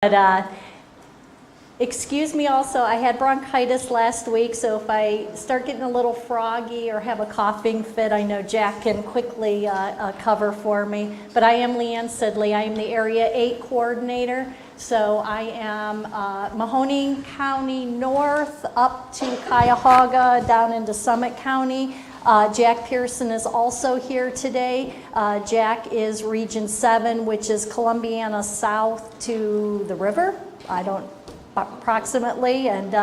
But excuse me also, I had bronchitis last week, so if I start getting a little froggy or have a coughing fit, I know Jack can quickly cover for me. But I am Leanne Sidley. I am the Area 8 Coordinator. So I am Mahoning County North up to Cuyahoga down into Summit County. Jack Pearson is also here today. Jack is Region 7, which is Columbiana South to the river, approximately. And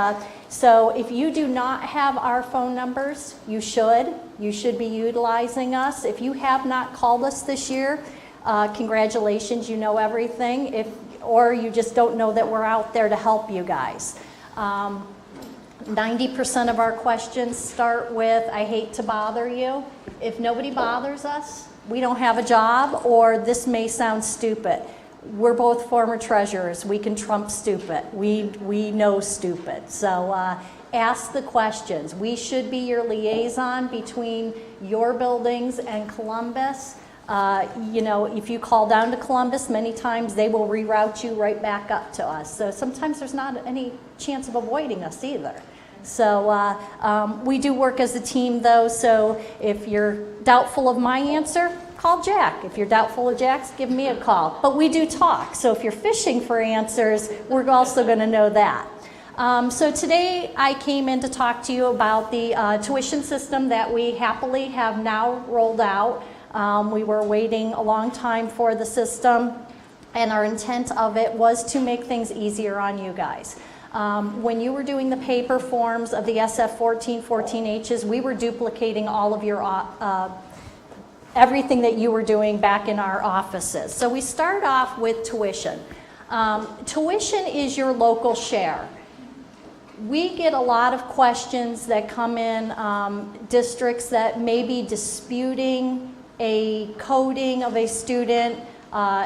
so if you do not have our phone numbers, you should. You should be utilizing us. If you have not called us this year, congratulations, you know everything. Or you just don't know that we're out there to help you guys. 90% of our questions start with, I hate to bother you. If nobody bothers us, we don't have a job, or this may sound stupid. We're both former treasurers. We can trump stupid. We know stupid. So ask the questions. We should be your liaison between your buildings and Columbus. You know, if you call down to Columbus, many times they will reroute you right back up to us. So sometimes there's not any chance of avoiding us either. So we do work as a team though, so if you're doubtful of my answer, call Jack. If you're doubtful of Jack's, give me a call. But we do talk, so if you're fishing for answers, we're also going to know that. So today I came in to talk to you about the tuition system that we happily have now rolled out. We were waiting a long time for the system, and our intent of it was to make things easier on you guys. When you were doing the paper forms of the SF14, 14Hs, we were duplicating all of your everything that you were doing back in our offices. So we start off with tuition. Tuition is your local share. We get a lot of questions that come in, districts that may be disputing a coding of a student,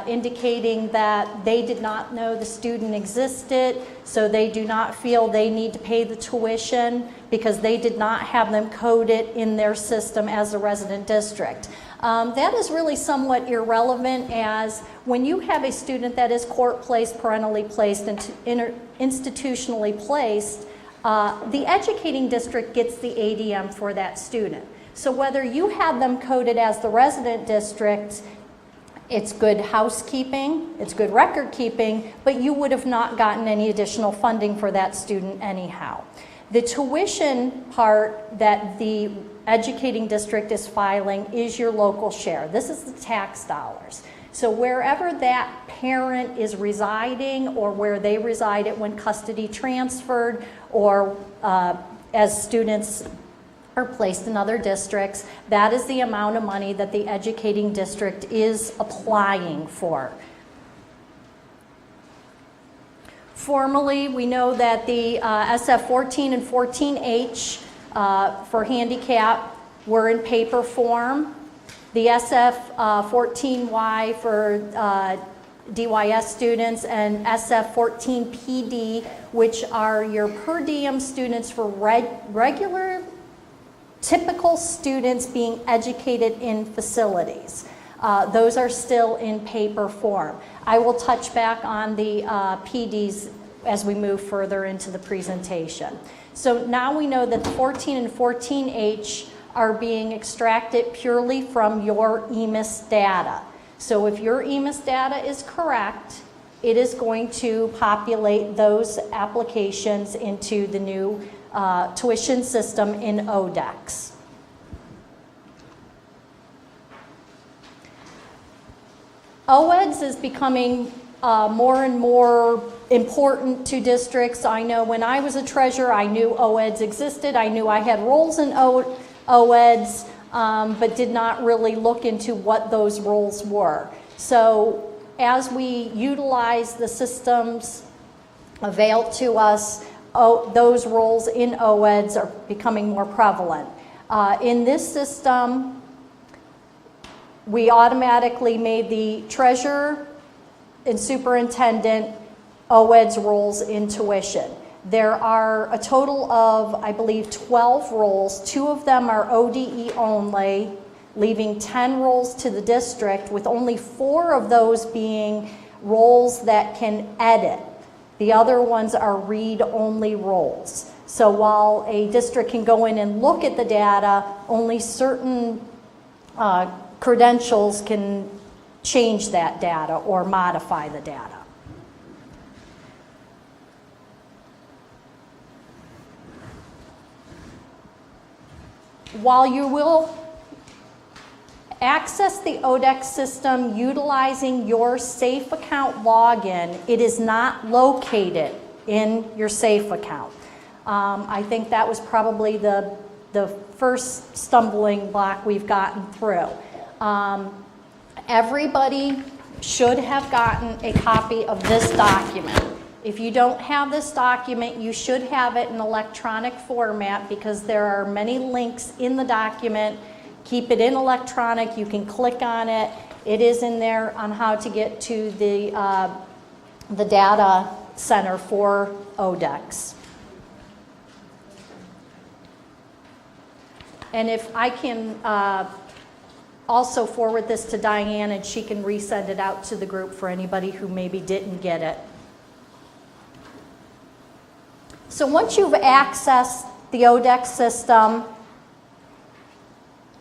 indicating that they did not know the student existed, so they do not feel they need to pay the tuition because they did not have them coded in their system as a resident district. That is really somewhat irrelevant, as when you have a student that is court-placed, parentally placed, and institutionally placed, the educating district gets the ADM for that student. So whether you have them coded as the resident district, it's good housekeeping, it's good record keeping, but you would have not gotten any additional funding for that student anyhow. The tuition part that the educating district is filing is your local share. This is the tax dollars. So wherever that parent is residing, or where they resided when custody transferred, or as students are placed in other districts, that is the amount of money that the educating district is applying for. Formally, we know that the SF14 and 14H for handicap were in paper form. The SF14Y for DYS students, and SF14PD, which are your per diem students for regular typical students being educated in facilities. Those are still in paper form. I will touch back on the PDs as we move further into the presentation. So now we know that the 14 and 14H are being extracted purely from your EMIS data. So if your EMIS data is correct, it is going to populate those applications into the new tuition system in Oddex. OEDS is becoming more and more important to districts. I know when I was a treasurer, I knew OEDS existed. I knew I had roles in OEDS, but did not really look into what those roles were. So as we utilize the systems available to us, those roles in OEDS are becoming more prevalent. In this system, we automatically made the treasurer and superintendent OEDS roles in tuition. There are a total of, I believe, 12 roles. 2 of them are ODE only, leaving 10 roles to the district, with only 4 of those being roles that can edit. The other ones are read-only roles. So while a district can go in and look at the data, only certain credentials can change that data or modify the data. While you will access the Oddex system utilizing your SAFE account login, it is not located in your SAFE account. I think that was probably the first stumbling block we've gotten through. Everybody should have gotten a copy of this document. If you don't have this document, you should have it in electronic format because there are many links in the document. Keep it in electronic. You can click on it. It is in there on how to get to the data center for Oddex. And if I can also forward this to Diane and she can resend it out to the group for anybody who maybe didn't get it. So once you've accessed the Oddex system,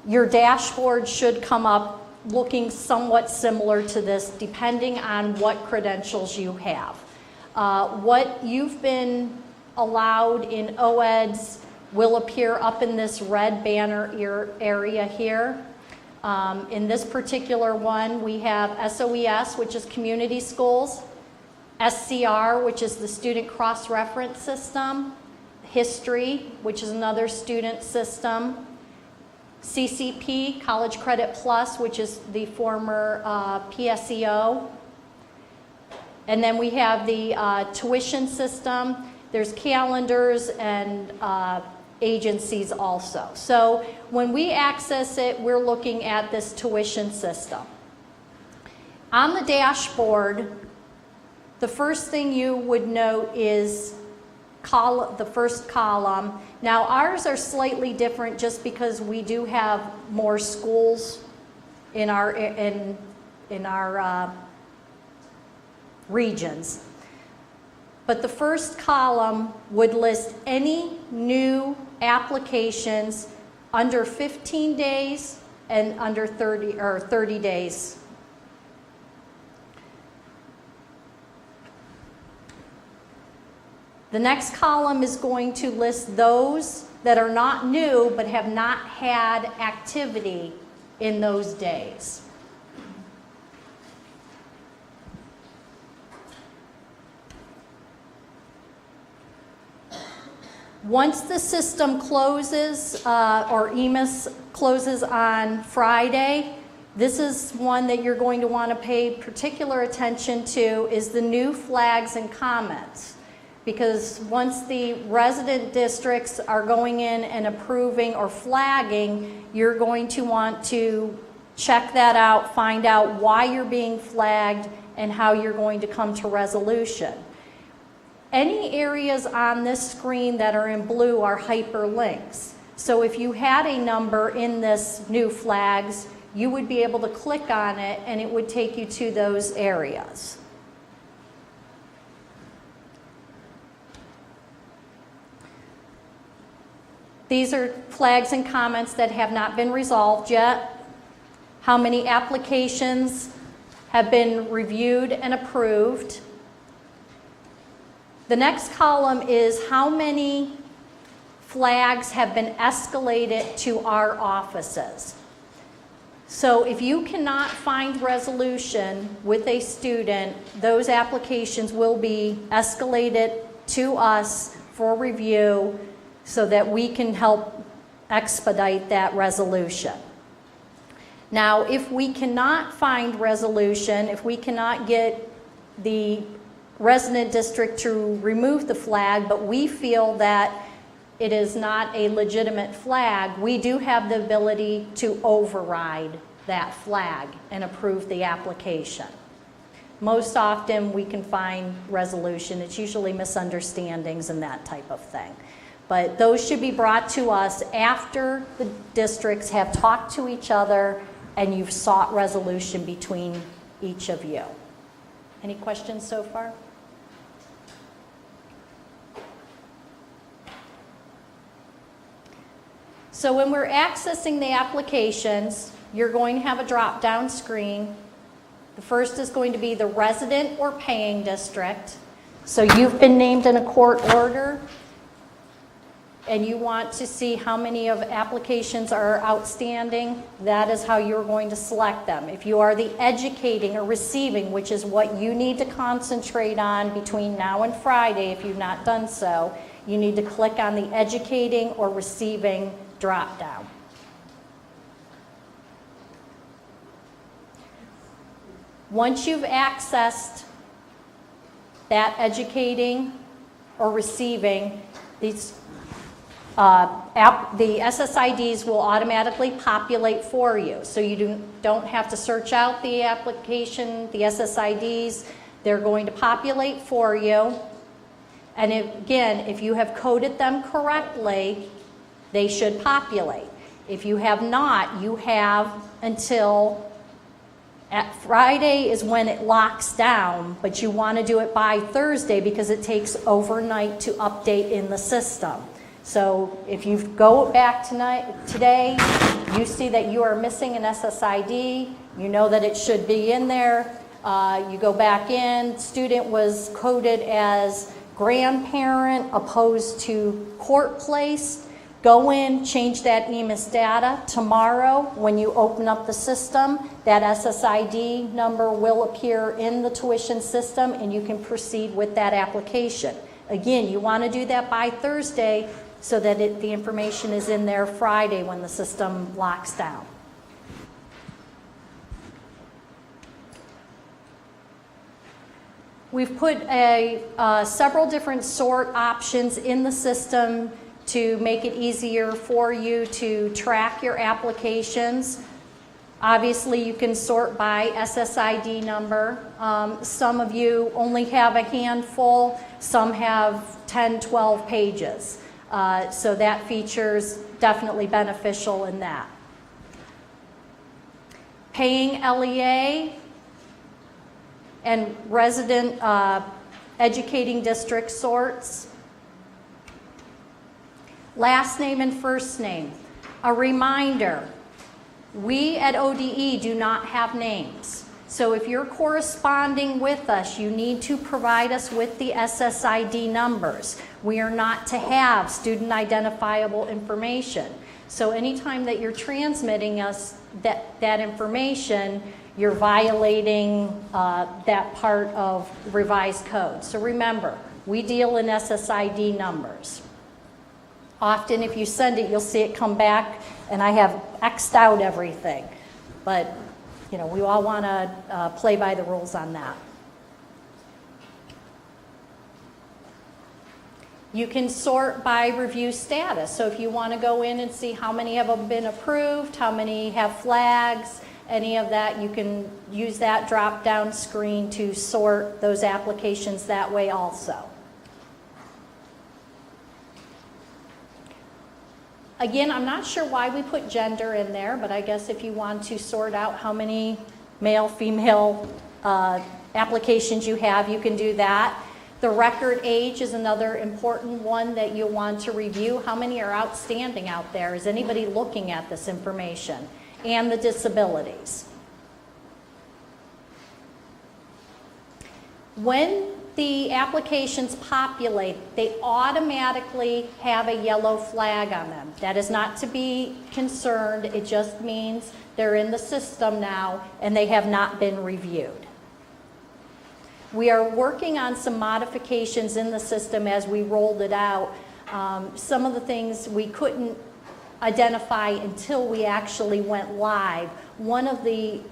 your dashboard should come up looking somewhat similar to this depending on what credentials you have. What you've been allowed in OEDS will appear up in this red banner area here. In this particular one, we have SOES, which is community schools, SCR, which is the student cross-reference system, history, which is another student system, CCP, College Credit Plus, which is the former PSEO, and then we have the tuition system. There's calendars and agencies also. So when we access it, we're looking at this tuition system. On the dashboard, the first thing you would note is the first column. Now ours are slightly different just because we do have more schools in our regions. But the first column would list any new applications under 15 days and under 30 days. The next column is going to list those that are not new but have not had activity in those days. Once the system closes, or EMIS closes on Friday, this is one that you're going to want to pay particular attention to, is the new flags and comments. Because once the resident districts are going in and approving or flagging, you're going to want to check that out, find out why you're being flagged, and how you're going to come to resolution. Any areas on this screen that are in blue are hyperlinks. So if you had a number in this new flags, you would be able to click on it and it would take you to those areas. These are flags and comments that have not been resolved yet. How many applications have been reviewed and approved? The next column is how many flags have been escalated to our offices. So if you cannot find resolution with a student, those applications will be escalated to us for review so that we can help expedite that resolution. Now, if we cannot find resolution, if we cannot get the resident district to remove the flag, but we feel that it is not a legitimate flag, we do have the ability to override that flag and approve the application. Most often we can find resolution. It's usually misunderstandings and that type of thing. But those should be brought to us after the districts have talked to each other and you've sought resolution between each of you. Any questions so far? So when we're accessing the applications, you're going to have a drop-down screen. The first is going to be the resident or paying district. So you've been named in a court order, and you want to see how many of applications are outstanding. That is how you're going to select them. If you are the educating or receiving, which is what you need to concentrate on between now and Friday, if you've not done so, you need to click on the educating or receiving drop down. Once you've accessed that educating or receiving, these the SSIDs will automatically populate for you. So you don't have to search out the application, the SSIDs. They're going to populate for you. And again, if you have coded them correctly, they should populate. If you have not, you have until Friday is when it locks down, but you want to do it by Thursday because it takes overnight to update in the system. So if you go back today, you see that you are missing an SSID, you know that it should be in there, you go back in, student was coded as grandparent opposed to court place, go in, change that EMIS data. Tomorrow, when you open up the system, that SSID number will appear in the tuition system and you can proceed with that application. Again, you want to do that by Thursday so that the information is in there Friday when the system locks down. We've put several different sort options in the system to make it easier for you to track your applications. Obviously, you can sort by SSID number. Some of you only have a handful, some have 10, 12 pages. So that feature's definitely beneficial in that. Paying LEA and resident educating district sorts. Last name and first name. A reminder, we at ODE do not have names. So if you're corresponding with us, you need to provide us with the SSID numbers. We are not to have student identifiable information. So anytime that you're transmitting us that information, you're violating that part of revised code. So remember, we deal in SSID numbers. Often if you send it, you'll see it come back and I have X'd out everything. But you know, we all want to play by the rules on that. You can sort by review status. So if you want to go in and see how many have been approved, how many have flags, any of that, you can use that drop-down screen to sort those applications that way also. Again, I'm not sure why we put gender in there, but I guess if you want to sort out how many male, female applications you have, you can do that. The record age is another important one that you'll want to review. How many are outstanding out there? Is anybody looking at this information? And the disabilities. When the applications populate, they automatically have a yellow flag on them. That is not to be concerned. It just means they're in the system now and they have not been reviewed. We are working on some modifications in the system as we rolled it out. Some of the things we couldn't identify until we actually went live. One of the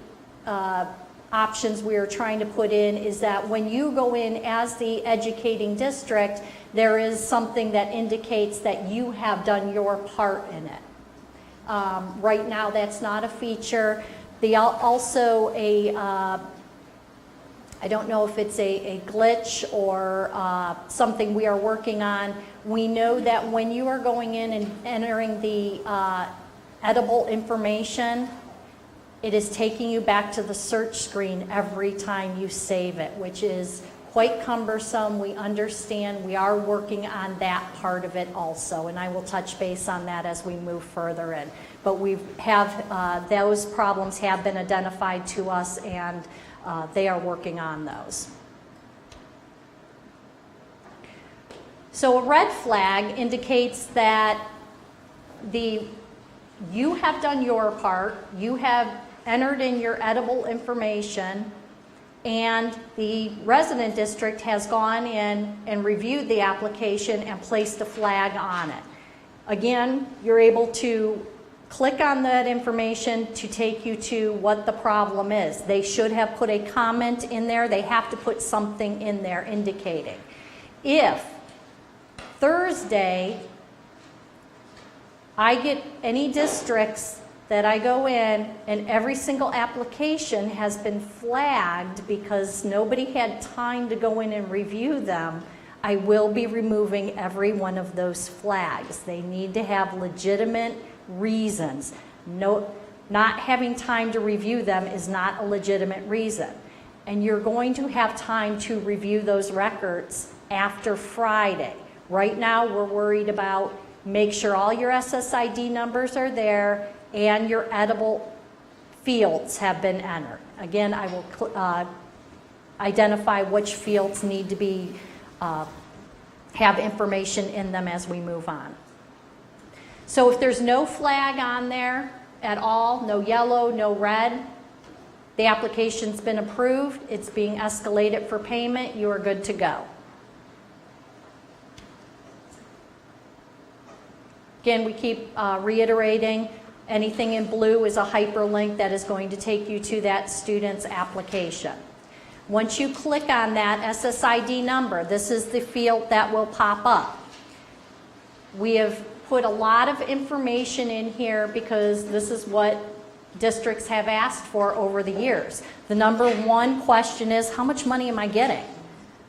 options we are trying to put in is that when you go in as the educating district, there is something that indicates that you have done your part in it. Right now that's not a feature. Also I don't know if it's a glitch or something we are working on. We know that when you are going in and entering the edible information, it is taking you back to the search screen every time you save it, which is quite cumbersome. We understand. We are working on that part of it also, and I will touch base on that as we move further in. But we have, those problems have been identified to us, and they are working on those. So a red flag indicates that you have done your part, you have entered in your edible information, and the resident district has gone in and reviewed the application and placed a flag on it. Again, you're able to click on that information to take you to what the problem is. They should have put a comment in there. They have to put something in there indicating. If Thursday I get any districts that I go in and every single application has been flagged because nobody had time to go in and review them, I will be removing every one of those flags. They need to have legitimate reasons. No, not having time to review them is not a legitimate reason. And you're going to have time to review those records after Friday. Right now, we're worried about make sure all your SSID numbers are there and your edible fields have been entered. Again, I will identify which fields need to be have information in them as we move on. So if there's no flag on there at all, no yellow, no red, the application's been approved, it's being escalated for payment, you are good to go. Again, we keep reiterating, anything in blue is a hyperlink that is going to take you to that student's application. Once you click on that SSID number, this is the field that will pop up. We have put a lot of information in here because this is what districts have asked for over the years. The number one question is, how much money am I getting?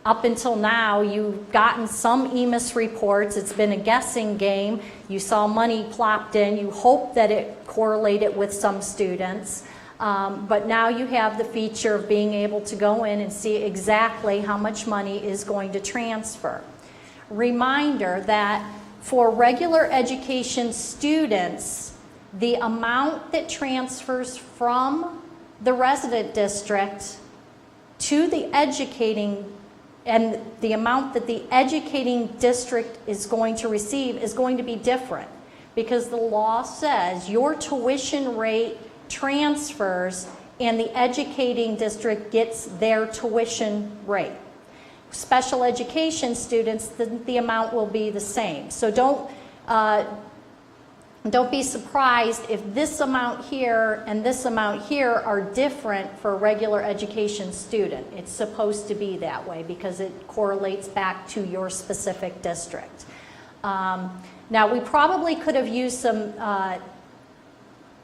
Up until now, you've gotten some EMIS reports. It's been a guessing game. You saw money plopped in. You hope that it correlated with some students. But now you have the feature of being able to go in and see exactly how much money is going to transfer. Reminder that for regular education students, the amount that transfers from the resident district to the educating and the amount that the educating district is going to receive is going to be different because the law says your tuition rate transfers and the educating district gets their tuition rate. Special education students, the amount will be the same. So don't be surprised if this amount here and this amount here are different for a regular education student. It's supposed to be that way because it correlates back to your specific district. Now, we probably could have used some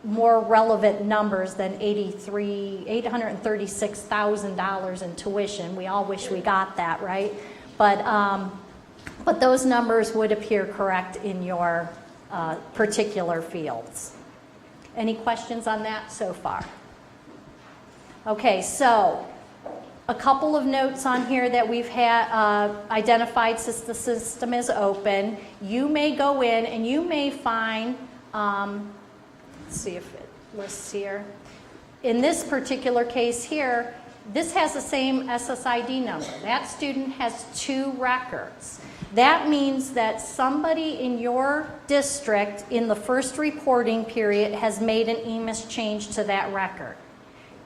more relevant numbers than $836,000 in tuition. We all wish we got that, right? But those numbers would appear correct in your particular fields. Any questions on that so far? Okay, so a couple of notes on here that we've had identified since the system is open. You may go in and you may find, let's see if it lists here. In this particular case here, this has the same SSID number. That student has 2 records. That means that somebody in your district in the first reporting period has made an EMIS change to that record.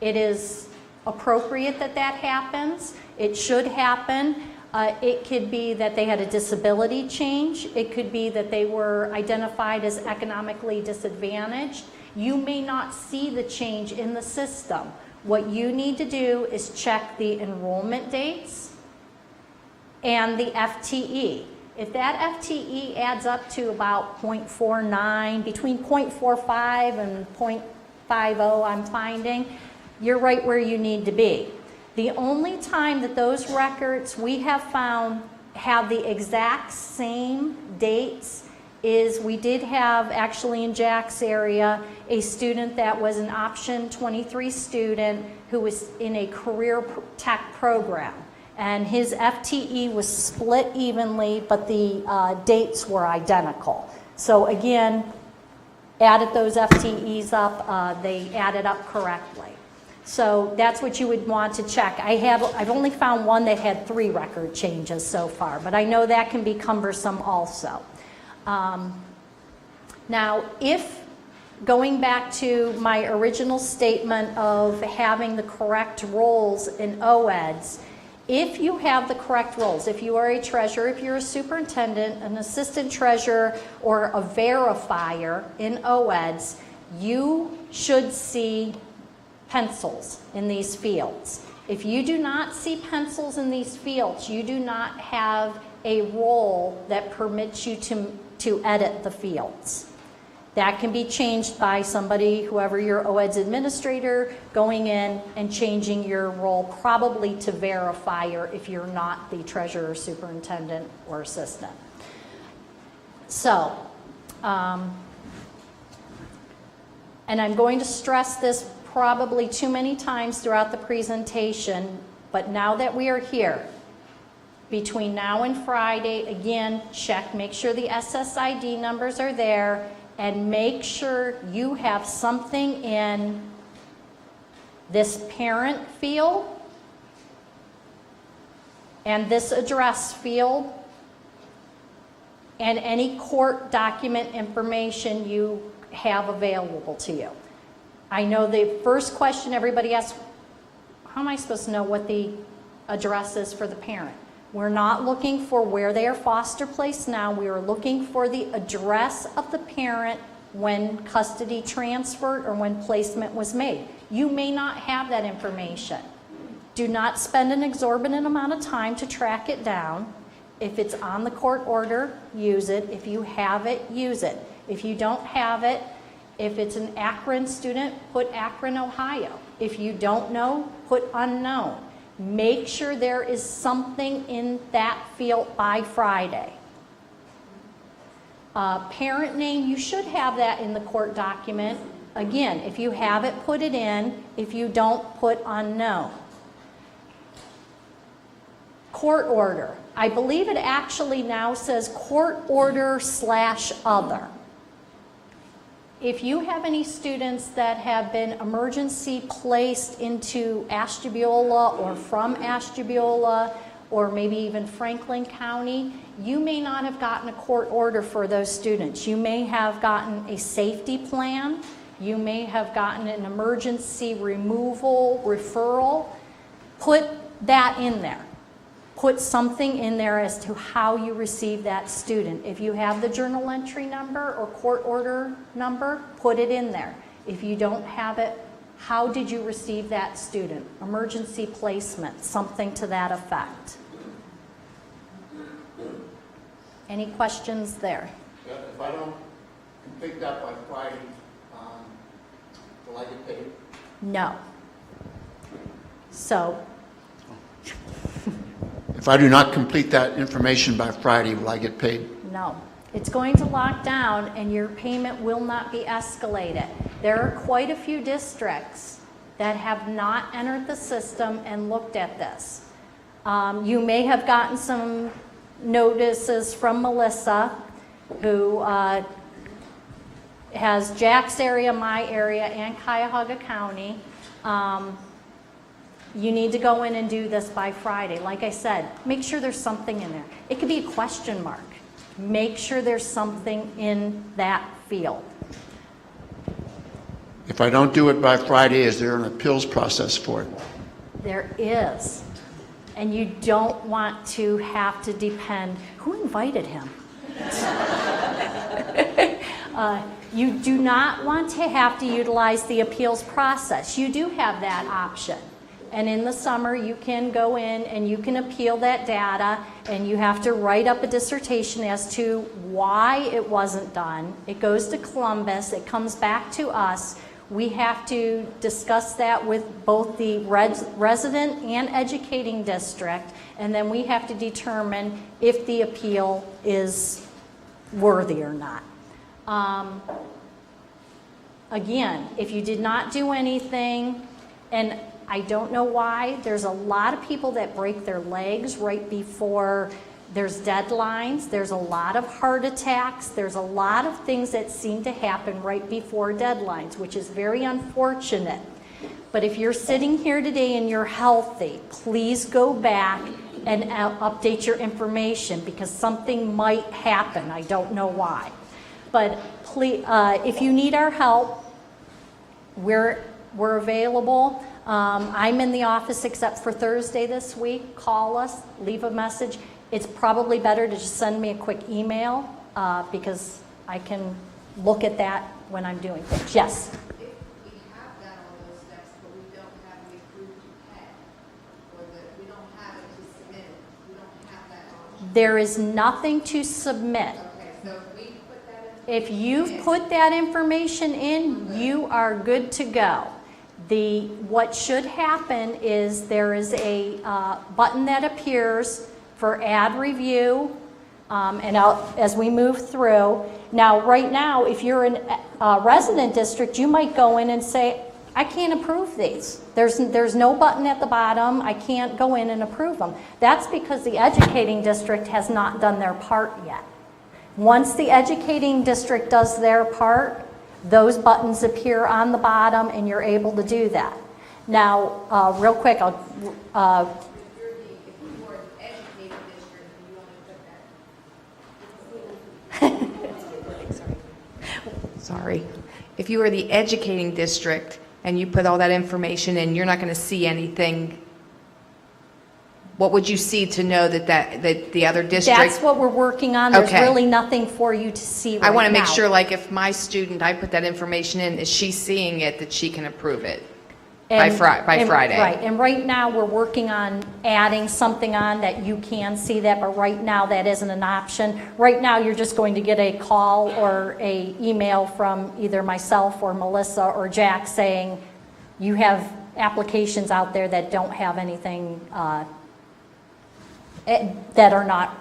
It is appropriate that that happens. It should happen. It could be that they had a disability change. It could be that they were identified as economically disadvantaged. You may not see the change in the system. What you need to do is check the enrollment dates and the FTE. If that FTE adds up to about 0.49, between 0.45 and 0.50 I'm finding, you're right where you need to be. The only time that those records we have found have the exact same dates is we did have, actually in Jack's area, a student that was an option 23 student who was in a career tech program. And his FTE was split evenly, but the dates were identical. So again, added those FTEs up, they added up correctly. So that's what you would want to check. I've only found one that had 3 record changes so far, but I know that can be cumbersome also. Now, if going back to my original statement of having the correct roles in OEDS, if you have the correct roles, if you are a treasurer, if you're a superintendent, an assistant treasurer, or a verifier in OEDS, you should see pencils in these fields. If you do not see pencils in these fields, you do not have a role that permits you to edit the fields. That can be changed by somebody, whoever your OEDS administrator, going in and changing your role probably to verifier if you're not the treasurer, superintendent, or assistant. So, and I'm going to stress this probably too many times throughout the presentation, but now that we are here, between now and Friday, again, check, make sure the SSID numbers are there, and make sure you have something in this parent field and this address field and any court document information you have available to you. I know the first question everybody asks, how am I supposed to know what the address is for the parent? We're not looking for where they are foster placed now. We are looking for the address of the parent when custody transferred or when placement was made. You may not have that information. Do not spend an exorbitant amount of time to track it down. If it's on the court order, use it. If you have it, use it. If you don't have it, if it's an Akron student, put Akron, Ohio. If you don't know, put unknown. Make sure there is something in that field by Friday. Parent name, you should have that in the court document. Again, if you have it, put it in. If you don't, put unknown. Court order. I believe it actually now says court order / other. If you have any students that have been emergency placed into Ashtabula or from Ashtabula or maybe even Franklin County, you may not have gotten a court order for those students. You may have gotten a safety plan. You may have gotten an emergency removal referral. Put that in there. Put something in there as to how you receive that student. If you have the journal entry number or court order number, put it in there. If you don't have it, how did you receive that student? Emergency placement, something to that effect. Any questions there? If I don't complete that by Friday, will I get paid? No. So, if I do not complete that information by Friday, will I get paid? no. It's going to lock down and your payment will not be escalated. There are quite a few districts that have not entered the system and looked at this. You may have gotten some notices from Melissa, who has Jack's area, my area, and Cuyahoga County. You need to go in and do this by Friday. Like I said, make sure there's something in there. It could be a question mark. Make sure there's something in that field. If I don't do it by Friday, is there an appeals process for it? There is. And you don't want to have to depend. Who invited him? You do not want to have to utilize the appeals process. You do have that option. And in the summer, you can go in and you can appeal that data, and you have to write up a dissertation as to why it wasn't done. It goes to Columbus. It comes back to us. We have to discuss that with both the resident and educating district, and then we have to determine if the appeal is worthy or not. Again, if you did not do anything, and I don't know why, there's a lot of people that break their legs right before there's deadlines. There's a lot of heart attacks. There's a lot of things that seem to happen right before deadlines, which is very unfortunate. But if you're sitting here today and you're healthy, please go back and update your information, because something might happen. I don't know why. But please, if you need our help, we're available. I'm in the office except for Thursday this week. Call us, leave a message. It's probably better to just send me a quick email because I can look at that when I'm doing things. Yes? If we have done all those steps, but we don't have the approved pay, or we don't have it to submit it, we don't have that option. There is nothing to submit. Okay, so if we put that in. If you've put that information in, you are good to go. What should happen is there is a button that appears for ad review, and as we move through. Now, right now, if you're in a resident district, you might go in and say, I can't approve these. There's no button at the bottom. I can't go in and approve them. That's because the educating district has not done their part yet. Once the educating district does their part, those buttons appear on the bottom and you're able to do that. Now, real quick, Sorry. If you were the educating district and you put all that information in, you're not going to see anything. What would you see to know that the other district? that's what we're working on. There's Okay. really nothing for you to see right now. I want to make sure, like, if my student, I put that information in, is she seeing it that she can approve it by Friday? Right, and right now we're working on adding something on that you can see that, but right now that isn't an option. Right now you're just going to get a call or a email from either myself or Melissa or Jack saying you have applications out there that don't have anything that are not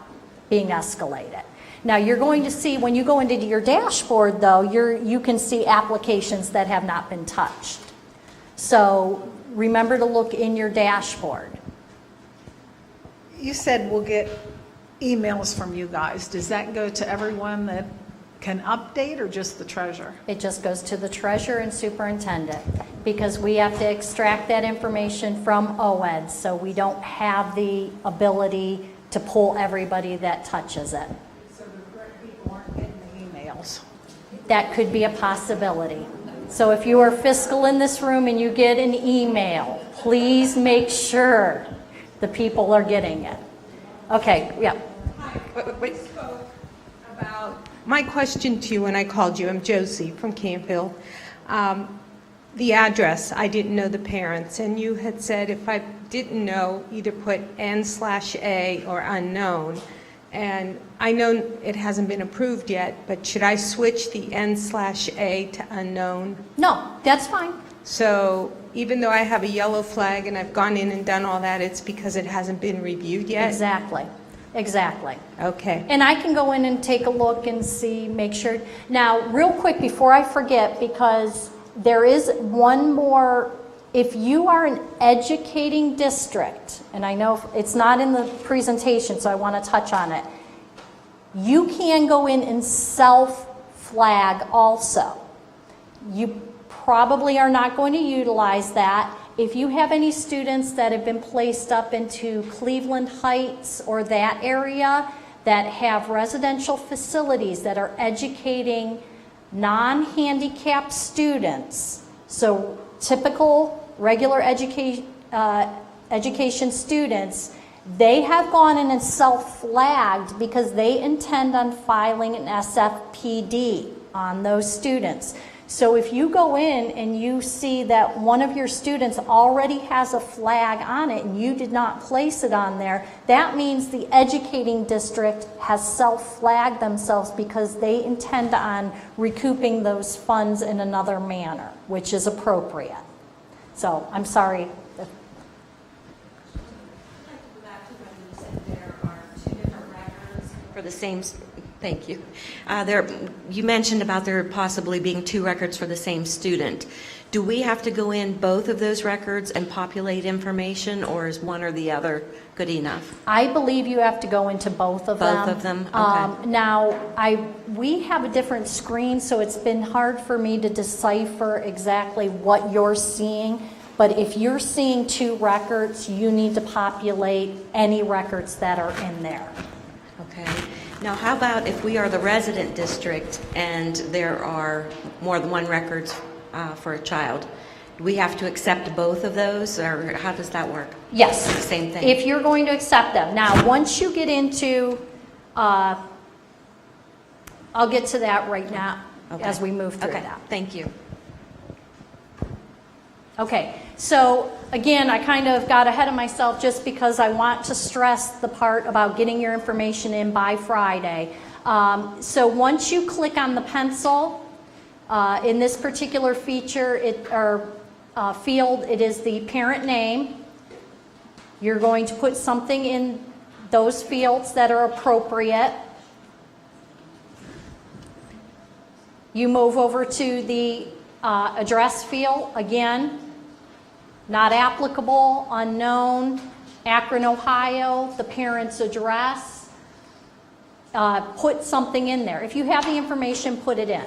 being escalated. Now you're going to see, when you go into your dashboard though, you can see applications that have not been touched. So remember to look in your dashboard. You said we'll get emails from you guys. Does that go to everyone that can update or just the treasurer? It just goes to the treasurer and superintendent because we have to extract that information from OED, so we don't have the ability to pull everybody that touches it. So the correct people aren't getting the emails. That could be a possibility. So if you are fiscal in this room and you get an email, please make sure the people are getting it. Okay, yeah. Wait. About my question to you when I called you, I'm Josie from Campbell. The address, I didn't know the parents, and you had said if I didn't know, either put N/A or unknown. And I know it hasn't been approved yet, but should I switch the N/A to unknown? No, that's fine. So even though I have a yellow flag and I've gone in and done all that, it's because it hasn't been reviewed yet? Exactly. Okay. And I can go in and take a look and see, make sure. Now, real quick before I forget, because there is one more, if you are an educating district, and I know it's not in the presentation, so I want to touch on it, you can go in and self-flag also. You probably are not going to utilize that. If you have any students that have been placed up into Cleveland Heights or that area that have residential facilities that are educating non-handicapped students, so typical regular education students, they have gone in and self-flagged because they intend on filing an SFPD on those students. So if you go in and you see that one of your students already has a flag on it and you did not place it on there, that means the educating district has self-flagged themselves because they intend on recouping those funds in another manner, which is appropriate. So I'm sorry. Back to when you said there are two different records for the same Thank you. You mentioned about there possibly being 2 records for the same student. Do we have to go in both of those records and populate information, or is one or the other good enough? I believe you have to go into both of them. Both of them? Okay. Now, we have a different screen, so it's been hard for me to decipher exactly what you're seeing. But if you're seeing 2 records, you need to populate any records that are in there. Okay. Now, how about if we are the resident district and there are more than 1 records for a child? Do we have to accept both of those, or how does that work? Yes. Same thing. If you're going to accept them. Now, once you get into, I'll get to that right now Okay. as we move through Okay, that. thank you. Okay, so again, I kind of got ahead of myself just because I want to stress the part about getting your information in by Friday. So once you click on the pencil, in this particular feature field, it is the parent name. You're going to put something in those fields that are appropriate. You move over to the address field again. Not applicable, unknown, Akron, Ohio, the parent's address. Put something in there. If you have the information, put it in.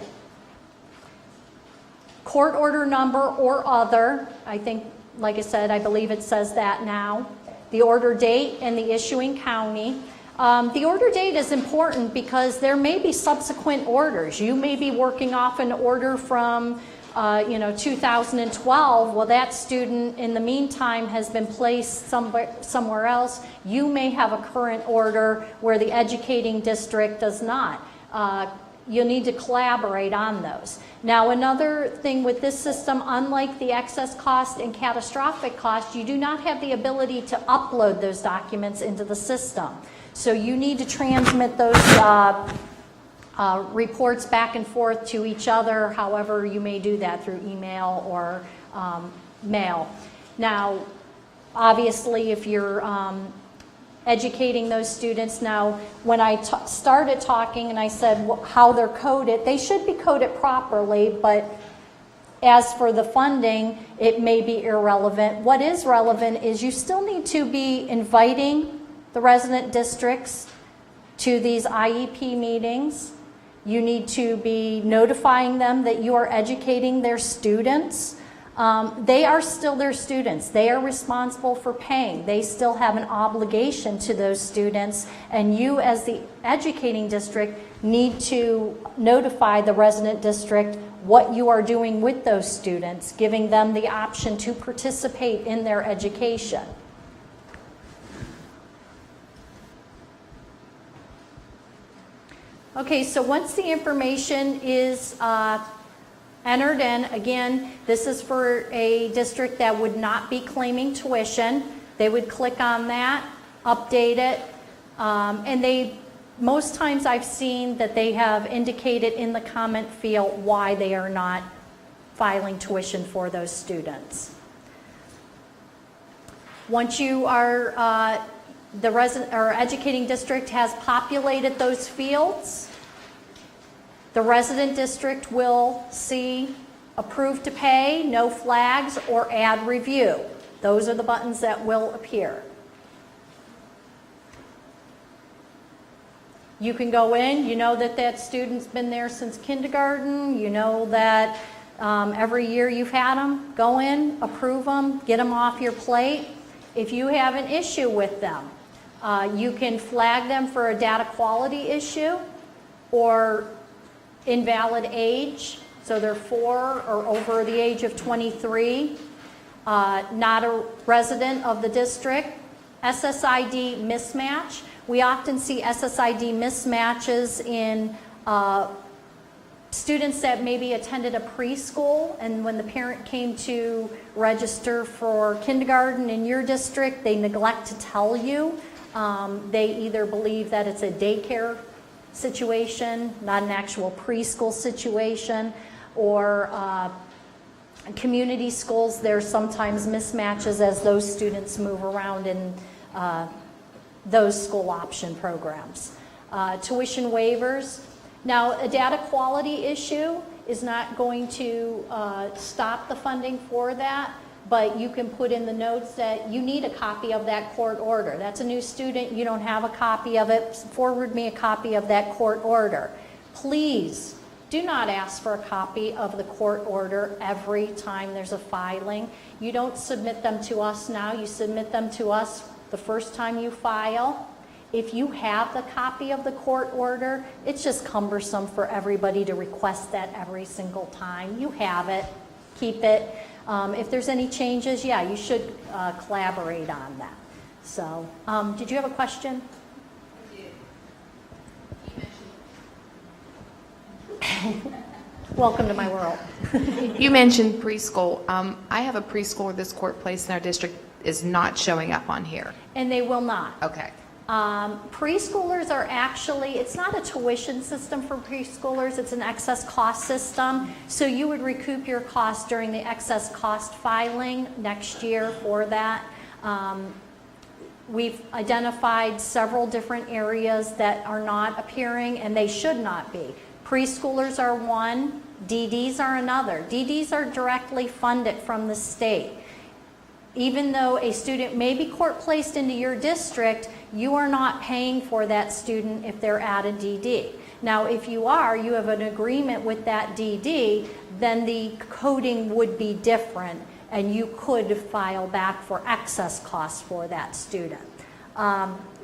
Court order number or other, I think, like I said, I believe it says that now. The order date and the issuing county. The order date is important because there may be subsequent orders. You may be working off an order from 2012, well, that student in the meantime has been placed somewhere else. You may have a current order where the educating district does not. You'll need to collaborate on those. Now, another thing with this system, unlike the excess cost and catastrophic cost, you do not have the ability to upload those documents into the system. So you need to transmit those reports back and forth to each other, however you may do that through email or mail. Now, obviously, if you're educating those students, now when I started talking and I said how they're coded, they should be coded properly, but as for the funding, it may be irrelevant. What is relevant is you still need to be inviting the resident districts to these IEP meetings. You need to be notifying them that you are educating their students. They are still their students. They are responsible for paying. They still have an obligation to those students, and you as the educating district need to notify the resident district what you are doing with those students, giving them the option to participate in their education. Okay, so once the information is entered in, again, this is for a district that would not be claiming tuition. They would click on that, update it, and most times I've seen that they have indicated in the comment field why they are not filing tuition for those students. Once you are the resident or educating district has populated those fields, the resident district will see approve to pay, no flags, or add review. Those are the buttons that will appear. You can go in, you know that student's been there since kindergarten, you know that every year you've had them, go in, approve them, get them off your plate. If you have an issue with them, you can flag them for a data quality issue or invalid age, so they're 4 or over the age of 23, not a resident of the district, SSID mismatch. We often see SSID mismatches in students that maybe attended a preschool, and when the parent came to register for kindergarten in your district, they neglect to tell you. They either believe that it's a daycare situation, not an actual preschool situation, or community schools, there's sometimes mismatches as those students move around in those school option programs. Tuition waivers. Now, a data quality issue is not going to stop the funding for that, but you can put in the notes that you need a copy of that court order. That's a new student, you don't have a copy of it, forward me a copy of that court order. Please do not ask for a copy of the court order every time there's a filing. You don't submit them to us now, you submit them to us the first time you file. If you have the copy of the court order, it's just cumbersome for everybody to request that every single time. You have it, keep it. If there's any changes, yeah, you should collaborate on that. So, did you have a question? Welcome to my world. You mentioned preschool. I have a preschool. This court place in our district is not showing up on here. And they will not. Okay. Preschoolers are actually, it's not a tuition system for preschoolers, it's an excess cost system. So you would recoup your costs during the excess cost filing next year for that. We've identified several different areas that are not appearing, and they should not be. Preschoolers are one, DDs are another. DDs are directly funded from the state. Even though a student may be court placed into your district, you are not paying for that student if they're at a DD. Now, if you are, you have an agreement with that DD, then the coding would be different, and you could file back for excess costs for that student.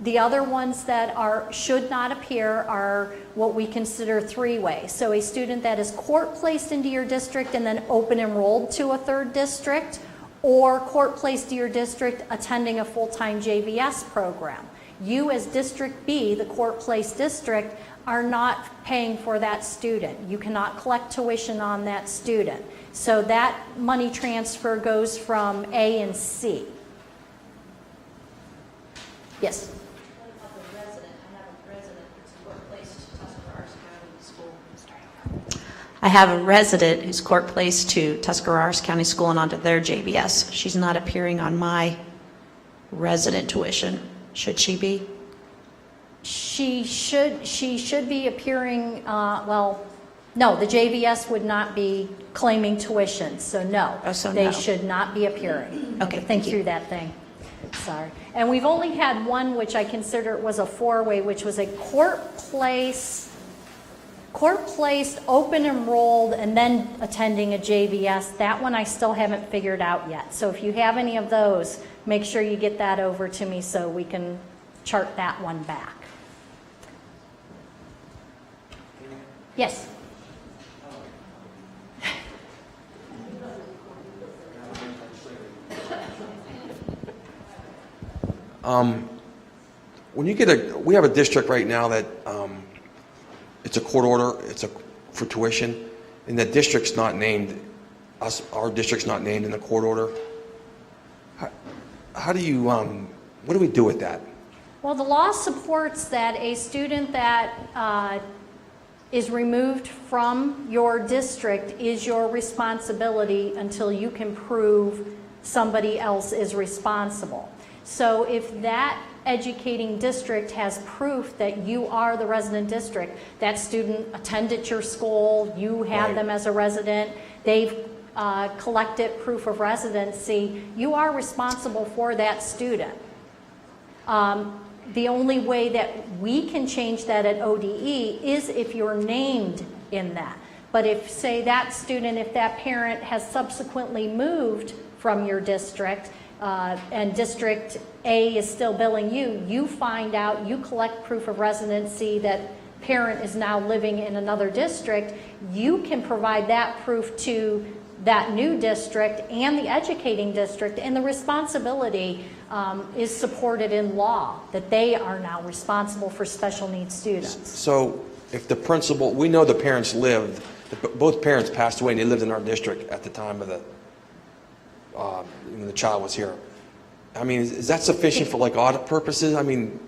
The other ones that should not appear are what we consider three-way. So a student that is court placed into your district and then open enrolled to a third district, or court placed to your district attending a full-time JVS program. You as District B, the court placed district, are not paying for that student. You cannot collect tuition on that student. So that money transfer goes from A and C. Yes? I have a resident who's court placed to Tuscarawas County School and onto their JVS. She's not appearing on my resident tuition. Should she be? She should be appearing, well, no, the JVS would not be claiming tuition, so no. Oh, so they no. should not be appearing. Okay, Think thank you. through that thing. Sorry. And we've only had one, which I consider was a four-way, which was a court-placed, open enrolled, and then attending a JVS. That one I still haven't figured out yet. So if you have any of those, make sure you get that over to me so we can chart that one back. Yes? When you get we have a district right now that it's a court order, for tuition, and the district's not named, our district's not named in the court order. How do you, what do we do with that? Well, the law supports that a student that is removed from your district is your responsibility until you can prove somebody else is responsible. So if that educating district has proof that you are the resident district, that student attended your school, you had them as a resident, they've collected proof of residency, you are responsible for that student. The only way that we can change that at ODE is if you're named in that. But if, say, that student, if that parent has subsequently moved from your district, and District A is still billing you, you find out, you collect proof of residency that parent is now living in another district, you can provide that proof to that new district and the educating district, and the responsibility is supported in law, that they are now responsible for special needs students. So if the principal, we know the parents lived, both parents passed away and they lived in our district at the time of when the child was here. I mean, is that sufficient for like audit purposes? I mean,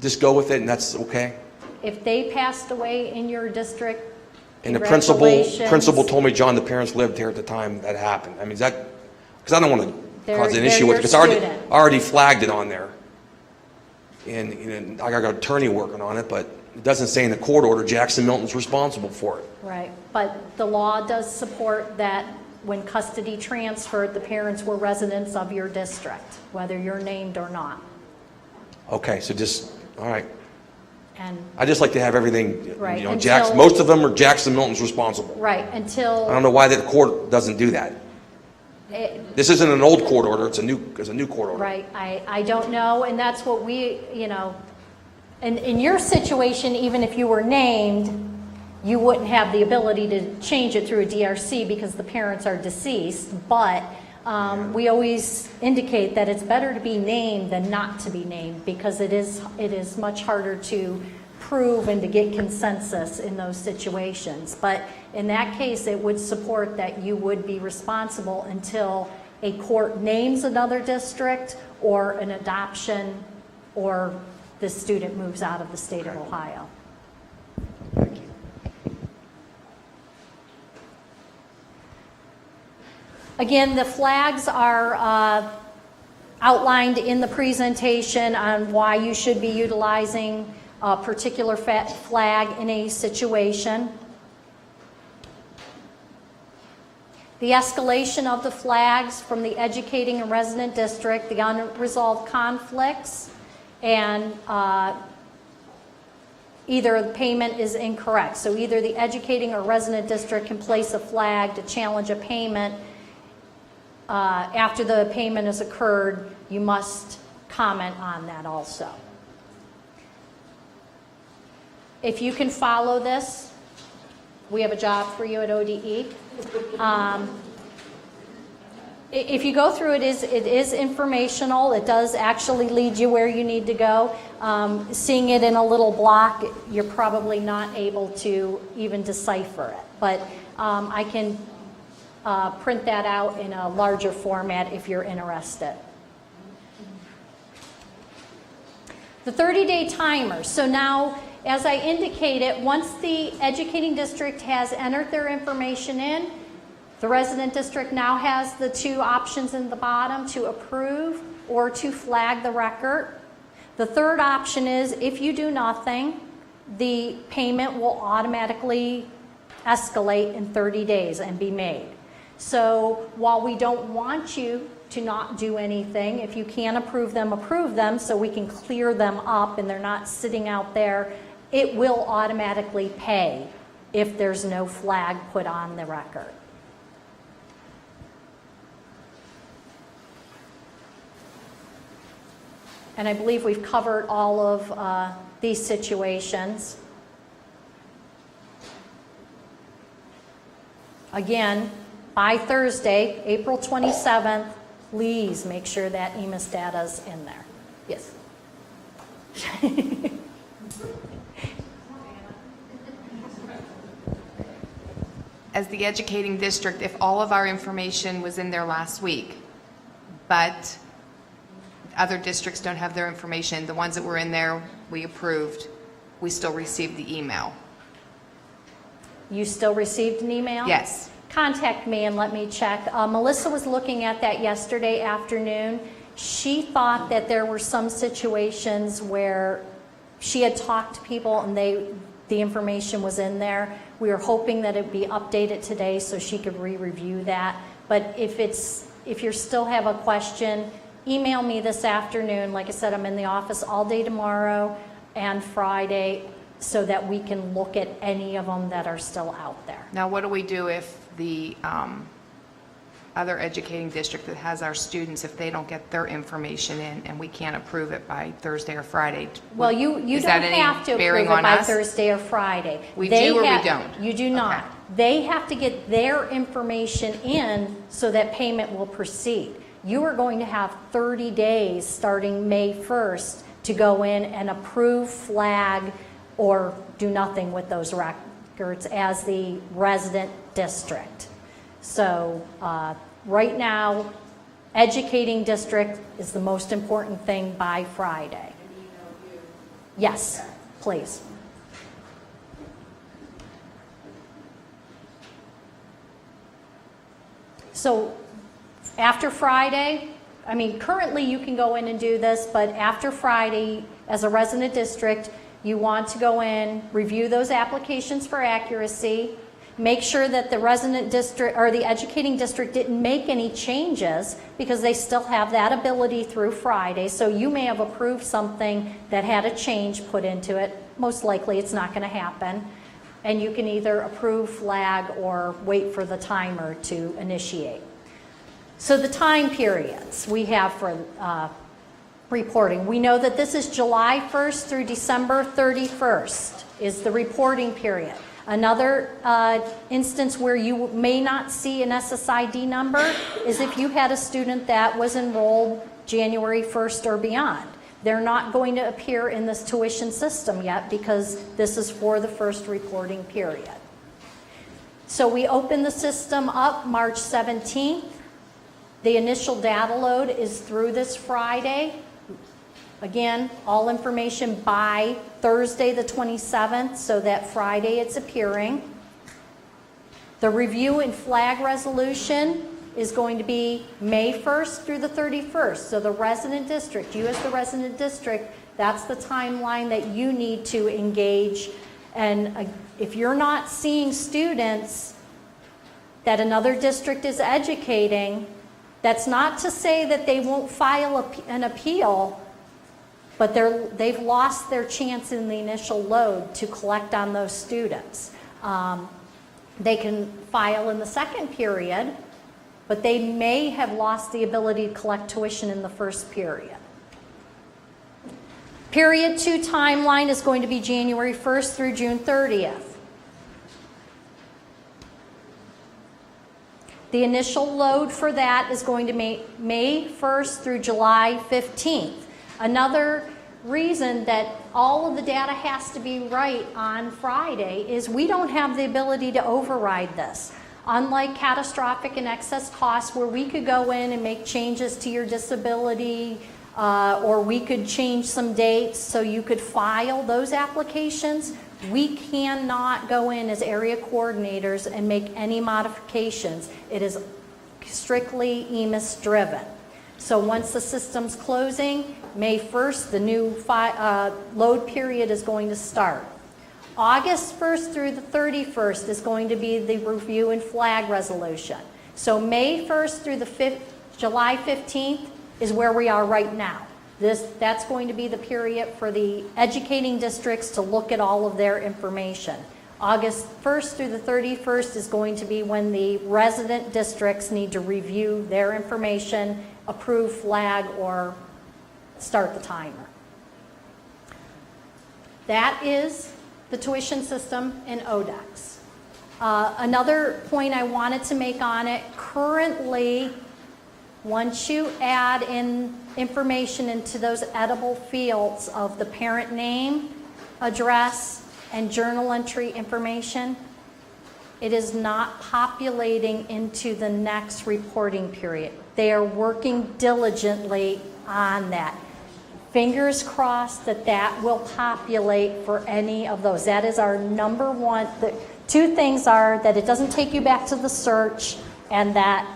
just go with it and that's okay? If they passed away in your district, And the congratulations. principal told me, John, the parents lived here at the time that happened. I mean, is that, because I don't want to cause an They're issue with it, your because I student. already flagged it on there. And, you know, I got an attorney working on it, but it doesn't say in the court order Jackson Milton's responsible for it. Right, but the law does support that when custody transferred, the parents were residents of your district, whether you're named or not. Okay, so just, all right. And, I just like to have everything, Right, you know, until- most of them are Jackson Milton's responsible. right, I until, don't know why the court doesn't do that. This isn't an old court order, it's a new court order. right, I don't know, and that's what we, you know, in your situation, even if you were named, you wouldn't have the ability to change it through a DRC because the parents are deceased, but we always indicate that it's better to be named than not to be named because it is much harder to prove and to get consensus in those situations. But in that case, it would support that you would be responsible until a court names another district or an adoption or the student moves out of the state of Ohio. Again, the flags are outlined in the presentation on why you should be utilizing a particular flag in a situation. The escalation of the flags from the educating and resident district, the unresolved conflicts, and either the payment is incorrect. So either the educating or resident district can place a flag to challenge a payment. After the payment has occurred, you must comment on that also. If you can follow this, we have a job for you at ODE. If you go through it is informational. It does actually lead you where you need to go. Seeing it in a little block, you're probably not able to even decipher it. But I can print that out in a larger format if you're interested. The 30-day timer. So now, as I indicated, once the educating district has entered their information in, the resident district now has the two options in the bottom to approve or to flag the record. The third option is if you do nothing, the payment will automatically escalate in 30 days and be made. So while we don't want you to not do anything, if you can approve them so we can clear them up and they're not sitting out there, it will automatically pay if there's no flag put on the record. And I believe we've covered all of these situations. Again, by Thursday, April 27th, please make sure that EMIS data's in there. Yes. As the educating district, if all of our information was in there last week, but other districts don't have their information, the ones that were in there we approved, we still received the email. You still received an email? Yes. Contact me and let me check. Melissa was looking at that yesterday afternoon. She thought that there were some situations where she had talked to people and the information was in there. We were hoping that it'd be updated today so she could re-review that. But if you still have a question, email me this afternoon. Like I said, I'm in the office all day tomorrow and Friday so that we can look at any of them that are still out there. Now, what do we do if the other educating district that has our students, if they don't get their information in and we can't approve it by Thursday or Friday? Well, you is don't that any have to approve bearing it on by us? Thursday or Friday. We do or we don't? You do not. Okay. They have to get their information in so that payment will proceed. You are going to have 30 days starting May 1st to go in and approve, flag, or do nothing with those records as the resident district. So right now, educating district is the most important thing by Friday. Yes, please. So after Friday, I mean, currently you can go in and do this, but after Friday, as a resident district, You want to go in, review those applications for accuracy, make sure that the resident district or the educating district didn't make any changes, because they still have that ability through Friday. So you may have approved something that had a change put into it. Most likely it's not going to happen. And you can either approve, flag, or wait for the timer to initiate. So the time periods we have for reporting. We know that this is July 1st through December 31st is the reporting period. Another instance where you may not see an SSID number is if you had a student that was enrolled January 1st or beyond. They're not going to appear in this tuition system yet because this is for the first reporting period. So we open the system up March 17th. The initial data load is through this Friday. Again, all information by Thursday the 27th, so that Friday it's appearing. The review and flag resolution is going to be May 1st through the 31st. So the resident district, you as the resident district, that's the timeline that you need to engage. And if you're not seeing students that another district is educating, that's not to say that they won't file an appeal, but they've lost their chance in the initial load to collect on those students. They can file in the second period, but they may have lost the ability to collect tuition in the first period. Period 2 timeline is going to be January 1st through June 30th. The initial load for that is going to be May 1st through July 15th. Another reason that all of the data has to be right on Friday is we don't have the ability to override this. Unlike catastrophic and excess costs where we could go in and make changes to your disability or we could change some dates so you could file those applications, we cannot go in as area coordinators and make any modifications. It is strictly EMIS driven. So once the system's closing, May 1st, the new load period is going to start. August 1st through the 31st is going to be the review and flag resolution. So May 1st through the July 15th is where we are right now. That's going to be the period for the educating districts to look at all of their information. August 1st through the 31st is going to be when the resident districts need to review their information, approve, flag, or start the timer. That is the tuition system in Oddex. Another point I wanted to make on it, currently, once you add in information into those edible fields of the parent name, address, and journal entry information, it is not populating into the next reporting period. They are working diligently on that. Fingers crossed that that will populate for any of those. That is our number one. The two things are that it doesn't take you back to the search and that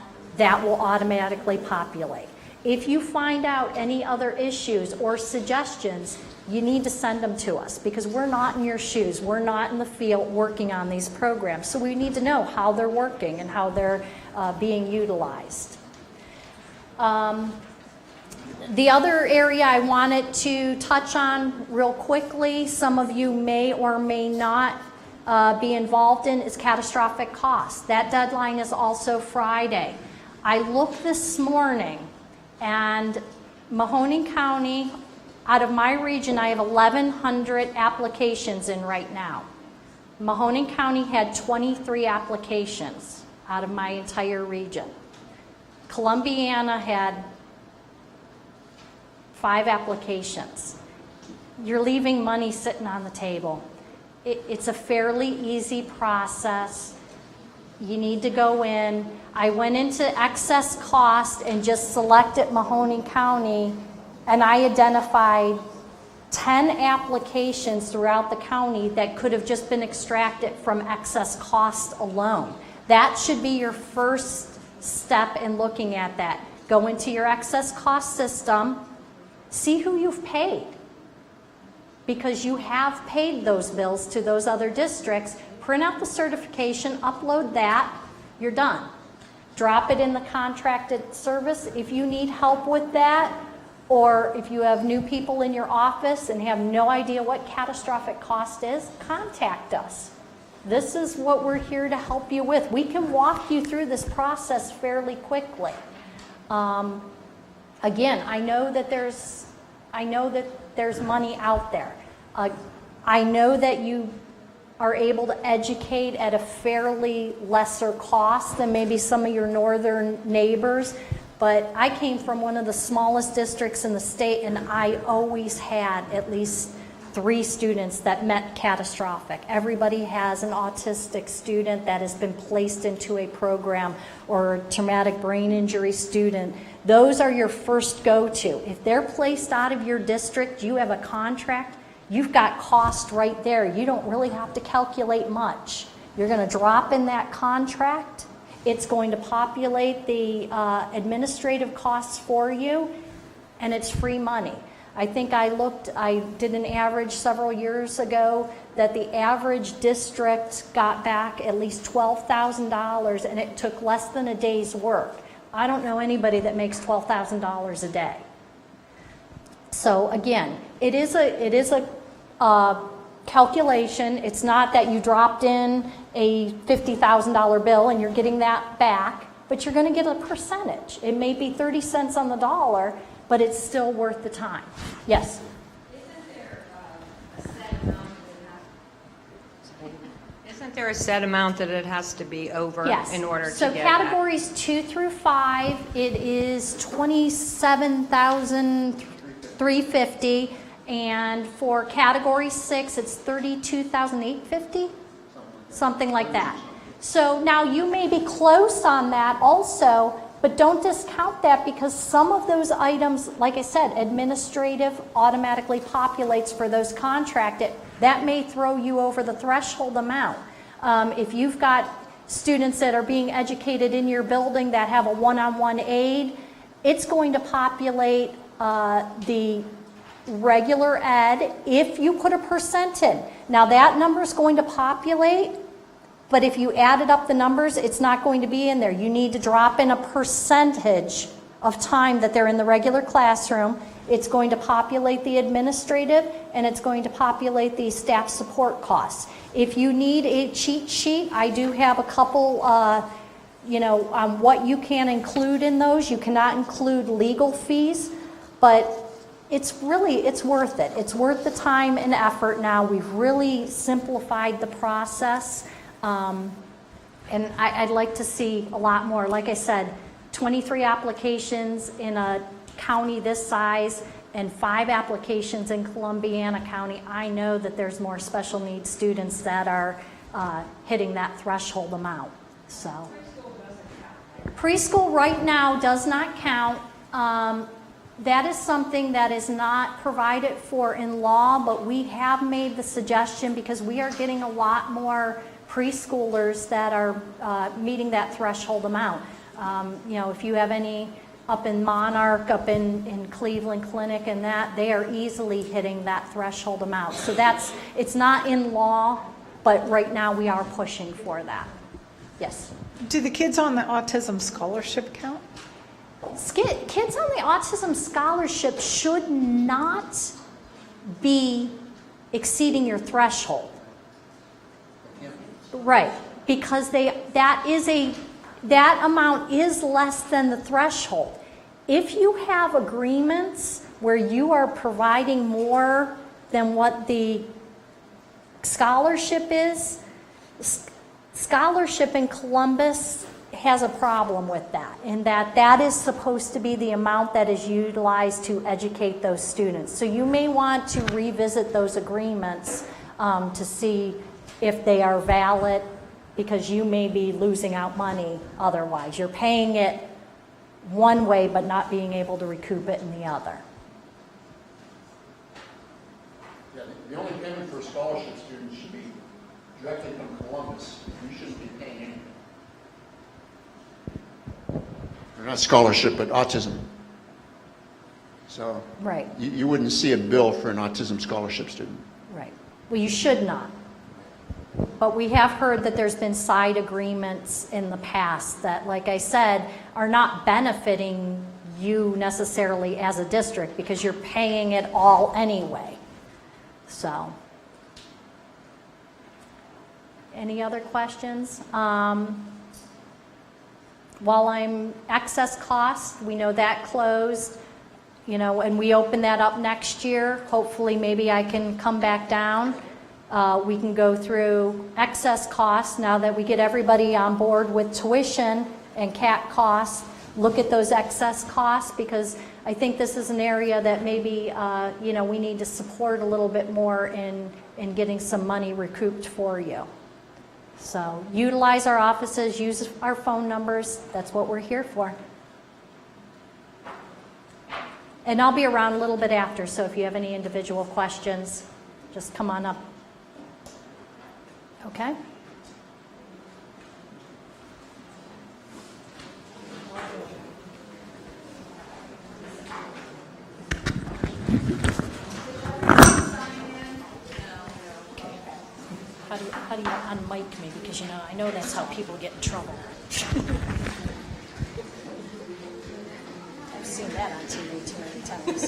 will automatically populate. If you find out any other issues or suggestions, you need to send them to us because we're not in your shoes. We're not in the field working on these programs. So we need to know how they're working and how they're being utilized. The other area I wanted to touch on real quickly, some of you may or may not be involved in, is catastrophic costs. That deadline is also Friday. I looked this morning, and Mahoning County, out of my region, I have 1,100 applications in right now. Mahoning County had 23 applications out of my entire region. Columbiana had 5 applications. You're leaving money sitting on the table. It's a fairly easy process. You need to go in. I went into excess cost and just selected Mahoning County, and I identified 10 applications throughout the county that could have just been extracted from excess cost alone. That should be your first step in looking at that. Go into your excess cost system, see who you've paid. because you have paid those bills to those other districts. Print out the certification, upload that, you're done. Drop it in the contracted service. If you need help with that, or if you have new people in your office and have no idea what catastrophic cost is, contact us. This is what we're here to help you with. We can walk you through this process fairly quickly. Again, I know that there's money out there. I know that you are able to educate at a fairly lesser cost than maybe some of your northern neighbors, but I came from one of the smallest districts in the state, and I always had at least 3 students that met catastrophic. Everybody has an autistic student that has been placed into a program, or a traumatic brain injury student. Those are your first go-to. If they're placed out of your district, you have a contract, you've got cost right there. You don't really have to calculate much. You're going to drop in that contract. It's going to populate the administrative costs for you, and it's free money. I think I did an average several years ago that the average district got back at least $12,000, and it took less than a day's work. I don't know anybody that makes $12,000 a day. So again, it is a calculation. It's not that you dropped in a $50,000 bill and you're getting that back, but you're going to get a percentage. It may be 30 cents on the dollar, but it's still worth the time. Yes? Isn't there a set amount that it has to be over Yes. in order to So get categories 2 through 5, it is $27,350, and for category 6, it's $32,850, something like that. So now you may be close on that also, but don't discount that, because some of those items, like I said, administrative automatically populates for those contracted. That may throw you over the threshold amount. If you've got students that are being educated in your building that have a one-on-one aid, it's going to populate the regular ed if you put a percent in. Now that number is going to populate, but if you added up the numbers, it's not going to be in there. You need to drop in a percentage of time that they're in the regular classroom. It's going to populate the administrative, and it's going to populate the staff support costs. If you need a cheat sheet, I do have a couple, on what you can include in those. You cannot include legal fees, but it's worth it. It's worth the time and effort now. We've really simplified the process. And I'd like to see a lot more. Like I said, 23 applications in a county this size and 5 applications in Columbiana County. I know that there's more special needs students that are hitting that threshold amount. So preschool right now does not count. That is something that is not provided for in law, but we have made the suggestion because we are getting a lot more preschoolers that are meeting that threshold amount. If you have any up in Monarch, up in Cleveland Clinic and that, they are easily hitting that threshold amount. So it's not in law, but right now we are pushing for that. Yes? Do the kids on the autism scholarship count? Kids on the autism scholarship should not be exceeding your threshold. Right, because that amount is less than the threshold. If you have agreements where you are providing more than what the scholarship is, scholarship in Columbus has a problem with that, in that is supposed to be the amount that is utilized to educate those students. So you may want to revisit those agreements to see if they are valid, because you may be losing out money otherwise. You're paying it one way but not being able to recoup it in the other. Yeah, the only payment for a scholarship student should be directly from Columbus. You shouldn't be paying anything. Or not scholarship, but autism So Right. you wouldn't see a bill for an autism scholarship student. Right. Well, you should not. But we have heard that there's been side agreements in the past that, like I said, are not benefiting you necessarily as a district because you're paying it all anyway. So, any other questions? While I'm excess cost, we know that closed, you know, and we open that up next year. Hopefully, maybe I can come back down. We can go through excess costs now that we get everybody on board with tuition and CAT costs. Look at those excess costs because I think this is an area that maybe, you know, we need to support a little bit more in getting some money recouped for you. So utilize our offices, use our phone numbers. That's what we're here for. And I'll be around a little bit after, so if you have any individual questions, just come on up. Okay? How do you unmic me? Because, you know, I know that's how people get in trouble. I've seen that on TV too many times.